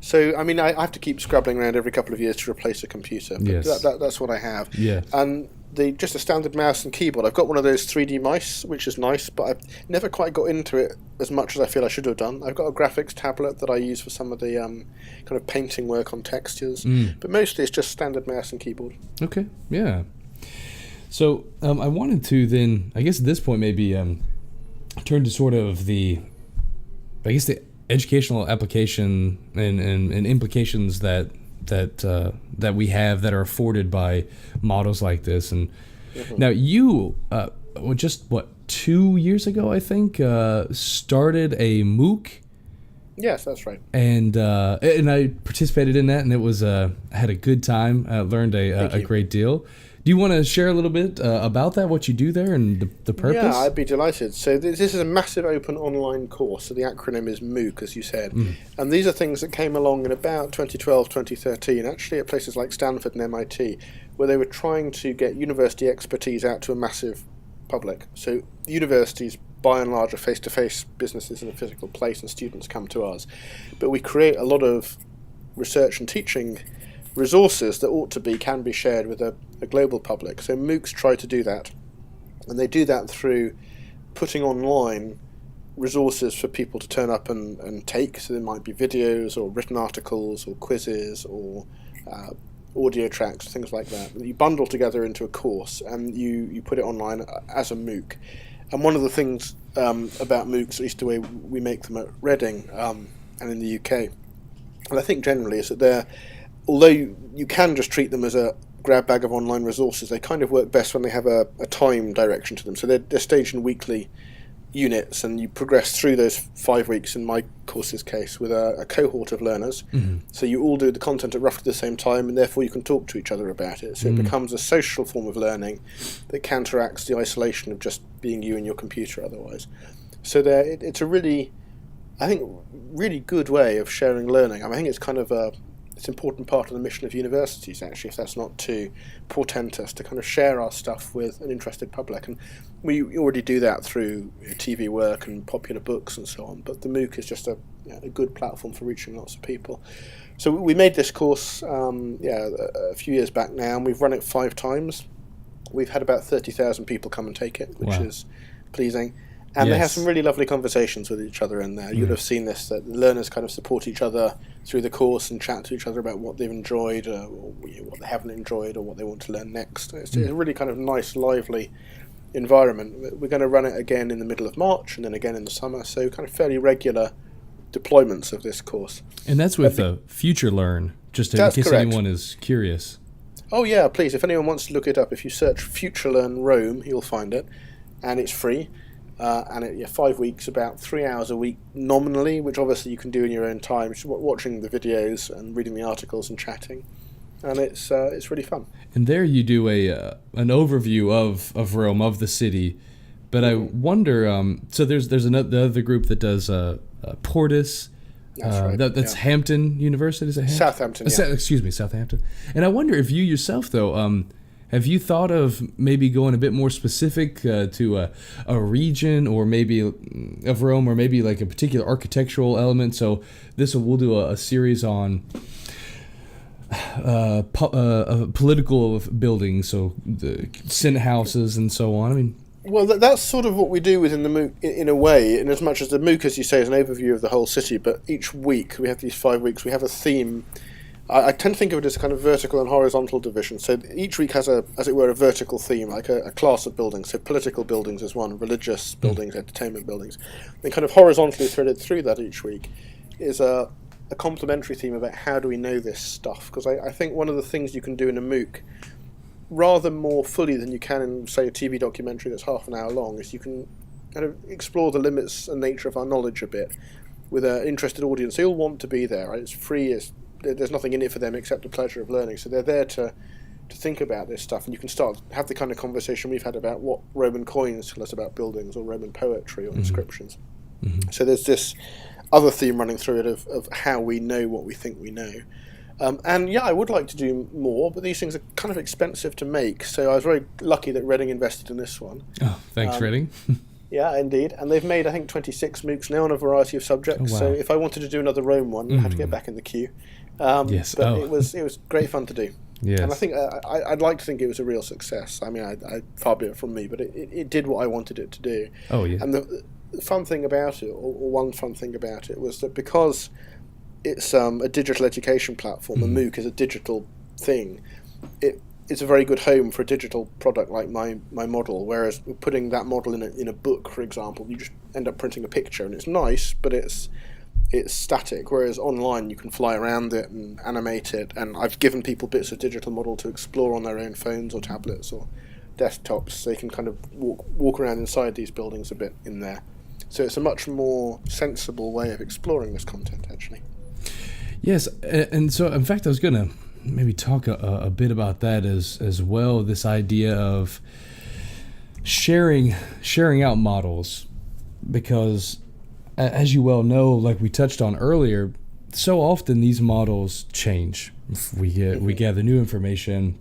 So, I mean, I have to keep scrabbling around every couple of years to replace a computer. But that's what I have. And just a standard mouse and keyboard. I've got one of those 3D mice, which is nice, but I've never quite got into it as much as I feel I should have done. I've got a graphics tablet that I use for some of the kind of painting work on textures, but mostly it's just standard mouse and keyboard. Okay, yeah. So I wanted to then, I guess at this point maybe turn to sort of the educational application and implications that we have that are afforded by models like this. And now you just 2 years ago, I think, started a MOOC. Yes, that's right. And I participated in that, and it was I had a good time. I learned a great deal. Do you want to share a little bit about that, what you do there, and the purpose? Yeah, I'd be delighted. So this is a massive open online course. So the acronym is MOOC, as you said. And these are things that came along in about 2012, 2013, actually at places like Stanford and MIT, where they were trying to get university expertise out to a massive public. So universities, by and large, are face-to-face businesses in a physical place, and students come to us. But we create a lot of research and teaching resources that can be shared with a global public. So MOOCs try to do that, and they do that through putting online resources for people to turn up and take. So there might be videos or written articles or quizzes or audio tracks, things like that you bundle together into a course, and you put it online as a MOOC. And one of the things about MOOCs, at least the way we make them at Reading and in the UK, and I think generally, is that although you can just treat them as a grab bag of online resources, they kind of work best when they have a time direction to them. So they're staged in weekly units, and you progress through those 5 weeks, in my course's case, with a cohort of learners. Mm-hmm. So you all do the content at roughly the same time, and therefore you can talk to each other about it. So it becomes a social form of learning that counteracts the isolation of just being you and your computer otherwise. So it's a really good way of sharing learning. I think it's kind of it's an important part of the mission of universities, actually, if that's not too portentous, to kind of share our stuff with an interested public. And we already do that through TV work and popular books and so on, but the MOOC is just a good platform for reaching lots of people. So we made this course a few years back now, and we've run it 5 times. We've had about 30,000 people come and take it, which is pleasing. And they have some really lovely conversations with each other in there. You'd have seen this, that the learners kind of support each other through the course and chat to each other about what they've enjoyed, or what they haven't enjoyed, or what they want to learn next. It's a really kind of nice, lively environment. We're going to run it again in the middle of March, and then again in the summer, so kind of fairly regular deployments of this course. And that's with Future Learn, just in case anyone is curious. Oh yeah, please, if anyone wants to look it up, if you search Future Learn Rome, you'll find it, and it's free. And 5 weeks, about 3 hours a week nominally, which obviously you can do in your own time, just watching the videos and reading the articles and chatting, and it's really fun. And there you do an overview of Rome, of the city, but I wonder. So there's the other group that does Portis. That's right. That's Hampton University. Is it Southampton? Excuse me, Southampton. And I wonder if you yourself, though. Have you thought of maybe going a bit more specific to a region, or maybe of Rome, or maybe like a particular architectural element? So we'll do a series on political buildings, so the Senate houses and so on. I mean, well, that's sort of what we do within the MOOC in a way, in as much as the MOOC, as you say, is an overview of the whole city. But each week, we have these 5 weeks, we have a theme. I tend to think of it as a kind of vertical and horizontal division. So each week has as it were, a vertical theme, like a class of buildings. So political buildings is one, religious buildings, entertainment buildings. And kind of horizontally threaded through that each week is a complementary theme about how do we know this stuff. Because I think one of the things you can do in a MOOC, rather more fully than you can in, say, a TV documentary that's half an hour long, is you can kind of explore the limits and nature of our knowledge a bit with an interested audience. They all want to be there, right? It's free, there's nothing in it for them except the pleasure of learning. So they're there to think about this stuff, and you can start have the kind of conversation we've had about what Roman coins tell us about buildings, or Roman poetry, or inscriptions. Mm-hmm. So there's this other theme running through it of how we know what we think we know. I would like to do more, but these things are kind of expensive to make. So I was very lucky that Reading invested in this one. Oh, thanks, Reading. Yeah, indeed. And they've made, I think, 26 MOOCs now on a variety of subjects. Oh, wow. So if I wanted to do another Rome one, I'd have to get back in the queue. Yes. But it was great fun to do. Yes. And I think I'd like to think it was a real success. I mean, I far be it from me, but it did what I wanted it to do. Oh, yeah. And the fun thing about it, or one fun thing about it, was that because it's a digital education platform, a MOOC is a digital thing, it's a very good home for a digital product like my model, whereas putting that model in a book, for example, you just end up printing a picture, and it's nice, but it's static, whereas online you can fly around it and animate it, and I've given people bits of digital model to explore on their own phones or tablets or desktops, so they can kind of walk around inside these buildings a bit in there. So it's a much more sensible way of exploring this content, actually. Yes, and so in fact I was going to maybe talk a bit about that as well, this idea of sharing out models, because as you well know, like we touched on earlier, so often these models change. We gather new information,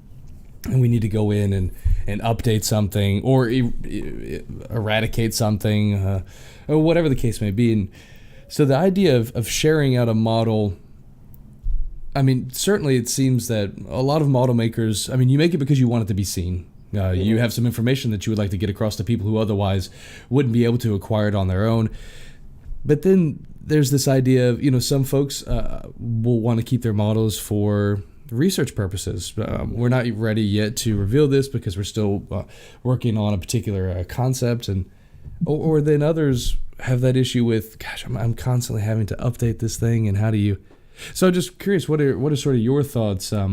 and we need to go in and update something or eradicate something, or whatever the case may be. And so the idea of sharing out a model, I mean, certainly it seems that a lot of model makers, I mean, you make it because you want it to be seen. You have some information that you would like to get across to people who otherwise wouldn't be able to acquire it on their own. But then there's this idea of, some folks will want to keep their models for research purposes. We're not ready yet to reveal this because we're still working on a particular concept. Or then others have that issue with, gosh, I'm constantly having to update this thing, and how do you... So I'm just curious, what are sort of your thoughts? I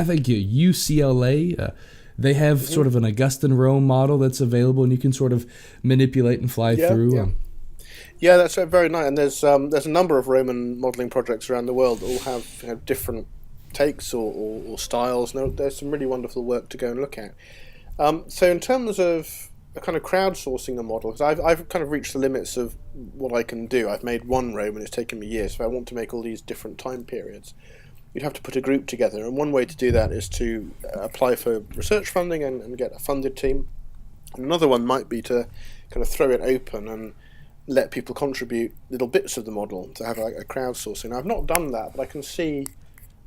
think UCLA... they have sort of an Augustan Rome model that's available, and you can sort of manipulate and fly through. Yeah, that's very nice. And there's a number of Roman modelling projects around the world that all have different takes or styles. And there's some really wonderful work to go and look at. So in terms of kind of crowdsourcing a model, because I've kind of reached the limits of what I can do. I've made one Rome, and it's taken me years. So if I want to make all these different time periods, you'd have to put a group together, and one way to do that is to apply for research funding and get a funded team. And another one might be to kind of throw it open and let people contribute little bits of the model to have like a crowdsourcing. Now, I've not done that, but I can see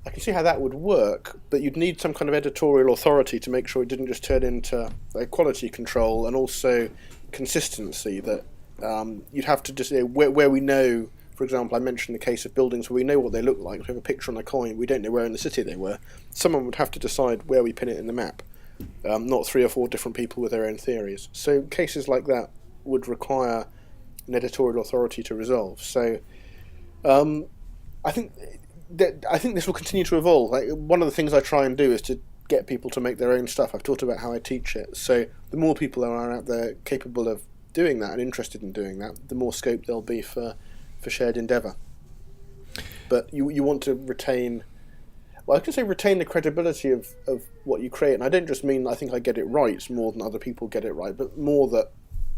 how that would work. But you'd need some kind of editorial authority to make sure it didn't just turn into quality control, and also consistency. That you'd have to just where we know. For example, I mentioned the case of buildings where we know what they look like. We have a picture on a coin. We don't know where in the city they were. Someone would have to decide where we pin it in the map, not 3 or 4 different people with their own theories. So cases like that would require an editorial authority to resolve. So I think this will continue to evolve. Like, one of the things I try and do is to get people to make their own stuff. I've talked about how I teach it. So the more people there are out there capable of doing that and interested in doing that, the more scope there'll be for shared endeavour. But you want to retain the credibility of what you create. And I don't just mean I think I get it right more than other people get it right, but more that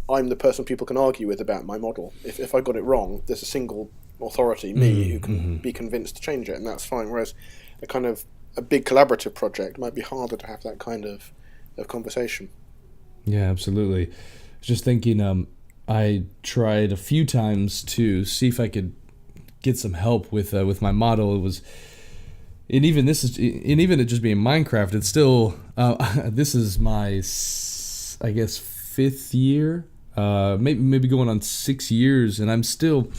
I'm the person people can argue with about my model. If I got it wrong, there's a single authority, me, who can be convinced to change it, and that's fine. Whereas a big collaborative project might be harder to have that kind of conversation. Yeah, absolutely. I was just thinking, I tried a few times to see if I could get some help with my model. And even it just being Minecraft, it's still this is my, I guess, 5th year, maybe going on 6 years, and I'm still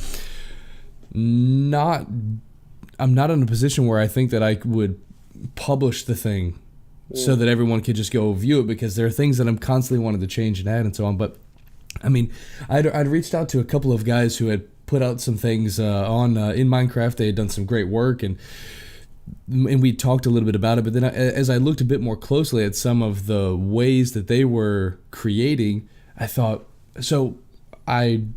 not in a position where I think that I would publish the thing so that everyone could just go view it, because there are things that I'm constantly wanting to change and add and so on. But I mean, I'd reached out to a couple of guys who had put out some things in Minecraft. They had done some great work, and we talked a little bit about it. But then as I looked a bit more closely at some of the ways that they were creating, I thought, so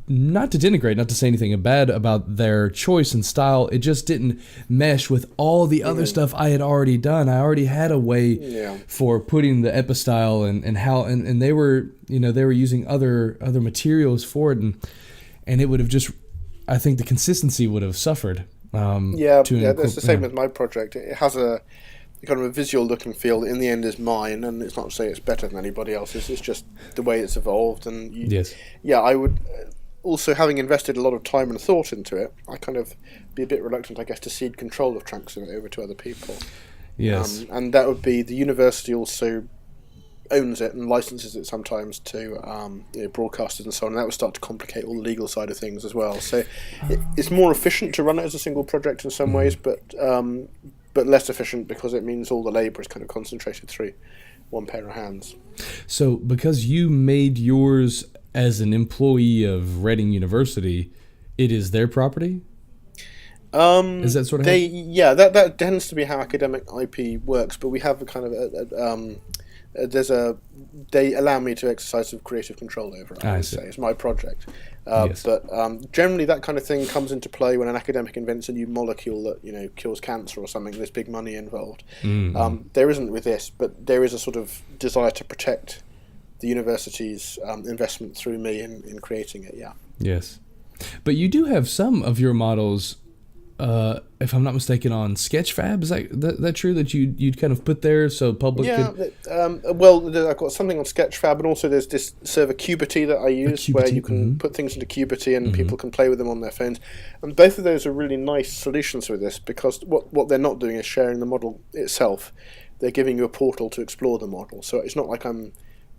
not to denigrate, not to say anything bad about their choice and style, it just didn't mesh with all the other stuff I had already done. I already had a way for putting the epistyle and how, and they were using other materials for it, and it would have just, I think the consistency would have suffered. That's the same with my project. It has a kind of a visual look and feel that in the end is mine, and it's not to say it's better than anybody else's, it's just the way it's evolved. And I would also, having invested a lot of time and thought into it, I kind of be a bit reluctant, I guess, to cede control of chunks of it over to other people. Yes. And that would be, the university also owns it and licenses it sometimes to broadcasters and so on, and that would start to complicate all the legal side of things as well. So it's more efficient to run it as a single project in some ways, but less efficient because it means all the labour is kind of concentrated through one pair of hands. So because you made yours as an employee of Reading University, it is their property? Is that sort of that tends to be how academic IP works, but we have a kind of they allow me to exercise some creative control over it. I would say it's my project, but generally that kind of thing comes into play when an academic invents a new molecule that cures cancer or something. There's big money involved. There isn't with this, but there is a sort of desire to protect the university's investment through me in creating it. Yeah. Yes, but you do have some of your models if I'm not mistaken, on Sketchfab. Is that true that you'd kind of put there so public could... Well, I've got something on Sketchfab, and also there's this server Cubity that I use where you can put things into Cubity and people can play with them on their phones. And both of those are really nice solutions with this, because what they're not doing is sharing the model itself. They're giving you a portal to explore the model. So it's not like I'm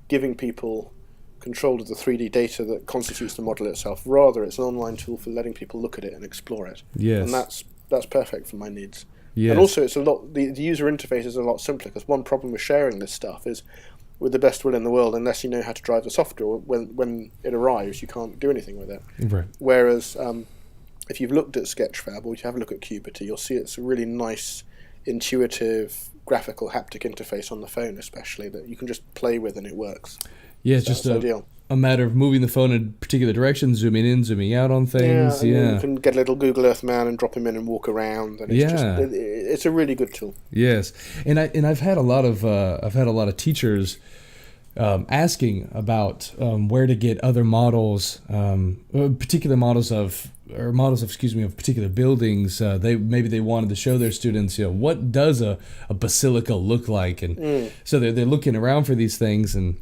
giving people control of the 3D data that constitutes the model itself. Rather, it's an online tool for letting people look at it and explore it. Yes. And that's perfect for my needs. Yes. And also, it's the user interface is a lot simpler, because one problem with sharing this stuff is, with the best will in the world, unless you know how to drive the software, when it arrives, you can't do anything with it. Right. Whereas, if you've looked at Sketchfab, or you have a look at Cubity, you'll see it's a really nice, intuitive, graphical, haptic interface on the phone, especially, that you can just play with and it works. Yeah, it's just a matter of moving the phone in a particular direction, zooming in, zooming out on things. Yeah. You can get a little Google Earth man and drop him in and walk around. And it's a really good tool. Yes, and I've had a lot of teachers asking about where to get other models, particular models of particular buildings. They wanted to show their students, what does a basilica look like, and so they're looking around for these things, and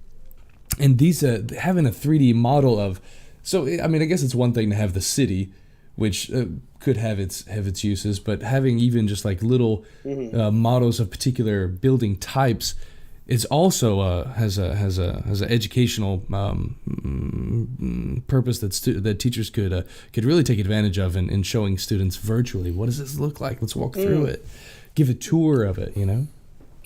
these having a 3D model of. So I mean, I guess it's one thing to have the city, which could have its uses, but having even just like little models of particular building types. It's also has an educational purpose that teachers could really take advantage of in showing students virtually. What does this look like? Let's walk through it. Give a tour of it.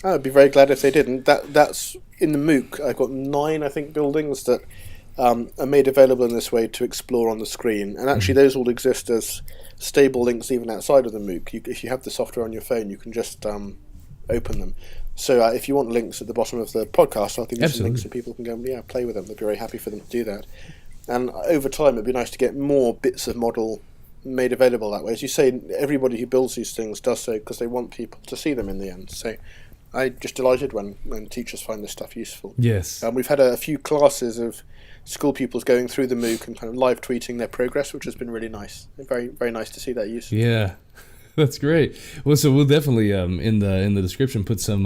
I'd be very glad if they didn't. That's in the MOOC. I've got 9, I think, buildings that are made available in this way to explore on the screen, and actually those all exist as stable links even outside of the MOOC. If you have the software on your phone, you can just open them. So if you want links at the bottom of the podcast, I'll give you some links so people can go play with them. They'd be very happy for them to do that. And over time, it'd be nice to get more bits of model made available that way. As you say, everybody who builds these things does so because they want people to see them in the end. So I'm just delighted when teachers find this stuff useful. Yes. We've had a few classes of school pupils going through the MOOC and kind of live tweeting their progress, which has been really nice. Very, very nice to see that use. Yeah. That's great. Well, so we'll definitely in the description put some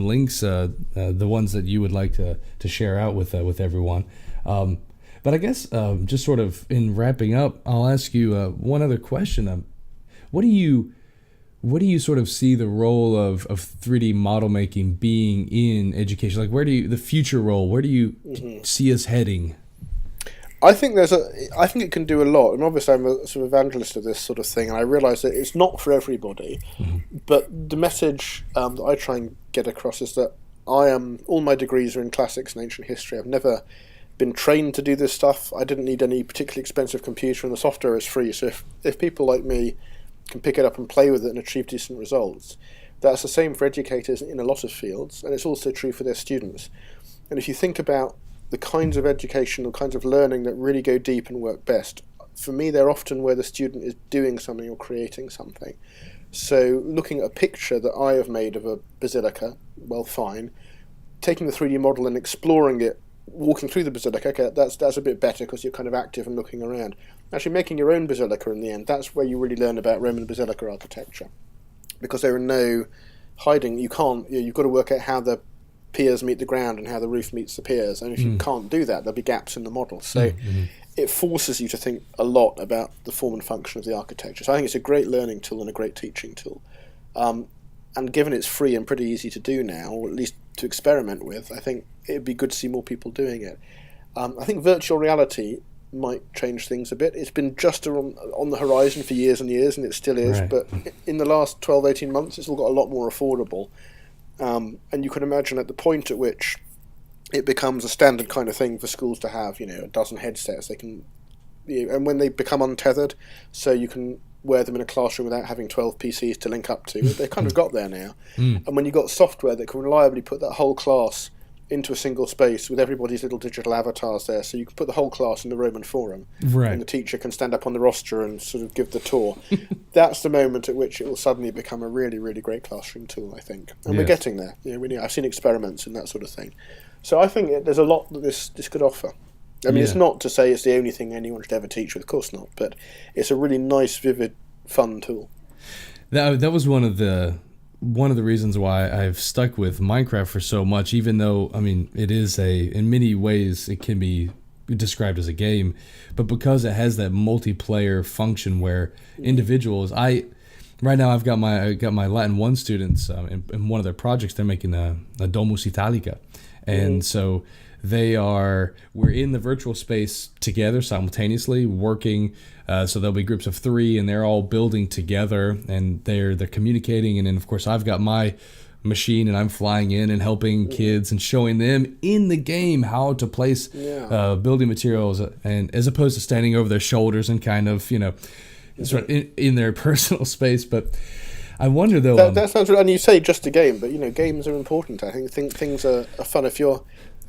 links, the ones that you would like to share out with everyone. But I guess just sort of in wrapping up, I'll ask you one other question. What do you sort of see the role of 3D model making being in education? Like, the future role? Where do you see us heading? I think it can do a lot, and obviously I'm a sort of evangelist of this sort of thing, and I realise that it's not for everybody. But the message that I try and get across is that all my degrees are in classics and ancient history. I've never been trained to do this stuff. I didn't need any particularly expensive computer, and the software is free. So if people like me can pick it up and play with it and achieve decent results, that's the same for educators in a lot of fields, and it's also true for their students. And if you think about the kinds of education, the kinds of learning that really go deep and work best, for me they're often where the student is doing something or creating something. So looking at a picture that I have made of a basilica, well, fine. Taking the 3D model and exploring it, walking through the basilica, okay, that's a bit better because you're kind of active and looking around. Actually making your own basilica in the end, that's where you really learn about Roman basilica architecture. Because there are no hiding, you've got to work out how the piers meet the ground and how the roof meets the piers, and if you can't do that, there'll be gaps in the model. So it forces you to think a lot about the form and function of the architecture. So I think it's a great learning tool and a great teaching tool. And given it's free and pretty easy to do now, or at least to experiment with, I think it'd be good to see more people doing it. I think virtual reality might change things a bit. It's been just on the horizon for years and years, and it still is, right. But in the last 12, 18 months, it's all got a lot more affordable. And you can imagine at the point at which it becomes a standard kind of thing for schools to have, a dozen headsets, they can, and when they become untethered, so you can wear them in a classroom without having 12 PCs to link up to, they've kind of got there now. And when you've got software that can reliably put that whole class into a single space with everybody's little digital avatars there, so you can put the whole class in the Roman Forum, right. And the teacher can stand up on the rostra and sort of give the tour. That's the moment at which it will suddenly become a really, really great classroom tool, I think. And we're getting there. I've seen experiments and that sort of thing. So I think there's a lot that this could offer. I mean, It's not to say it's the only thing anyone should ever teach with, of course not, but it's a really nice, vivid fun tool. That was one of the reasons why I've stuck with Minecraft for so much, even though, I mean, it is in many ways it can be described as a game, but because it has that multiplayer function where individuals, right now I've got my Latin 1 students in one of their projects, they're making a Domus Italica, and so we're in the virtual space together simultaneously working. So there'll be groups of 3, and they're all building together, and they're communicating. And then of course I've got my machine, and I'm flying in and helping kids and showing them in the game how to place building materials, and as opposed to standing over their shoulders and kind of sort of in their personal space. But I wonder though. That sounds right. And you say just a game, but games are important. I think things are fun. If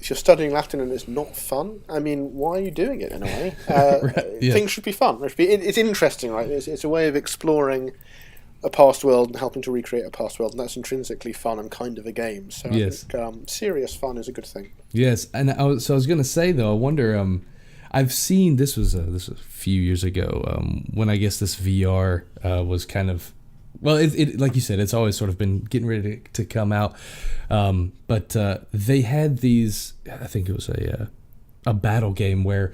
you're studying Latin and it's not fun, I mean, why are you doing it in a way? Right, yeah. Things should be fun. It's interesting, right? It's a way of exploring a past world and helping to recreate a past world, and that's intrinsically fun and kind of a game. So yes. I think serious fun is a good thing. Yes, and I was going to say though, I wonder. I've seen this was a few years ago when I guess this VR was kind of. Well, it like you said, it's always sort of been getting ready to come out. But they had these, I think it was a battle game where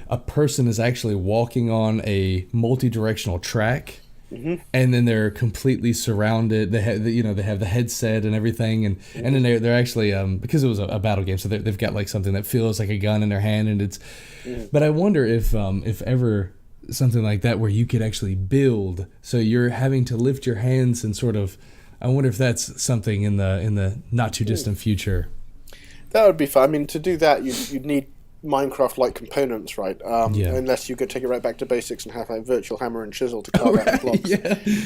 a person is actually walking on a multi-directional track, and then they're completely surrounded. They have the headset and everything, and then they're actually because it was a battle game, so they've got like something that feels like a gun in their hand, and it's. But I wonder if ever. Something like that where you could actually build, so you're having to lift your hands and sort of. I wonder if that's something in the not too distant future. That would be fun. I mean, to do that, you'd need Minecraft-like components, right? Unless you could take it right back to basics and have a virtual hammer and chisel to carve out the blocks. Yeah.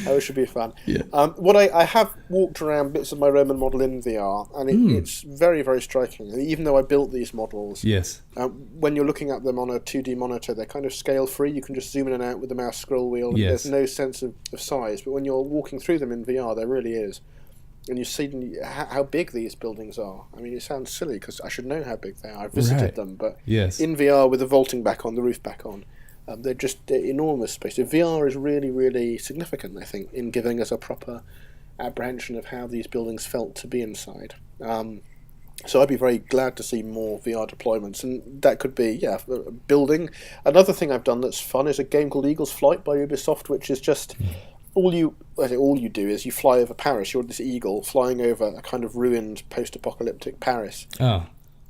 That should be fun. Yeah. What I have walked around bits of my Roman model in VR, and it's very, very striking. And even though I built these models, yes, when you're looking at them on a 2D monitor, they're kind of scale-free. You can just zoom in and out with the mouse scroll wheel. Yes. There's no sense of size. But when you're walking through them in VR, there really is. And you see how big these buildings are. I mean, it sounds silly because I should know how big they are. I've visited them, but yes. In VR with the vaulting back on, the roof back on, they're enormous spaces. VR is really, really significant, I think, in giving us a proper apprehension of how these buildings felt to be inside. So I'd be very glad to see more VR deployments, and that could be, building. Another thing I've done that's fun is a game called Eagle's Flight by Ubisoft, which is just... All you do is you fly over Paris. You're this eagle flying over a kind of ruined post-apocalyptic Paris. Oh.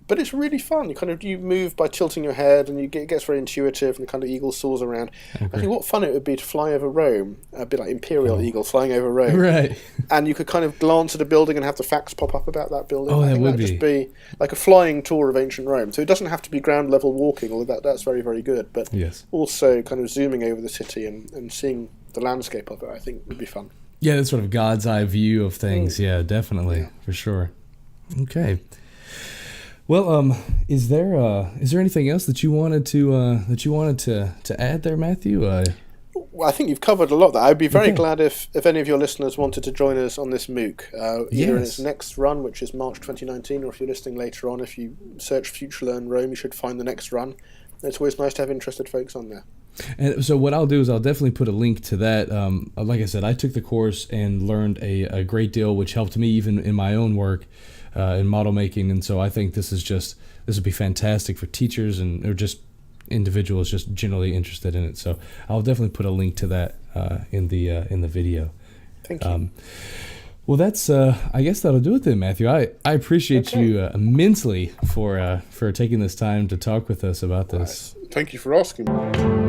But it's really fun. You move by tilting your head, and it gets very intuitive, and the kind of eagle soars around. Okay. I think what fun it would be to fly over Rome, a bit like Imperial Eagle flying over Rome. Right. And you could kind of glance at a building and have the facts pop up about that building. Oh, I that think would that'd just be like a flying tour of ancient Rome. So it doesn't have to be ground level walking, although that's very, very good. But yes. Also kind of zooming over the city and seeing the landscape of it, I think would be fun. Yeah, that sort of God's eye view of things. Yeah, definitely, for sure. Okay. Well, is there anything else that you wanted to add there, Matthew? Well, I think you've covered a lot there. I'd be very glad if any of your listeners wanted to join us on this MOOC, either in its next run, which is March 2019, or if you're listening later on, if you search Future Learn Rome, you should find the next run. It's always nice to have interested folks on there. And so what I'll do is I'll definitely put a link to that. Like I said, I took the course and learned a great deal, which helped me even in my own work in model making. And so I think this would be fantastic for teachers or just individuals just generally interested in it. So I'll definitely put a link to that in the video. Thank you. Well, that's I guess that'll do it then, Matthew. I appreciate you immensely for taking this time to talk with us about this. Thank you for asking me.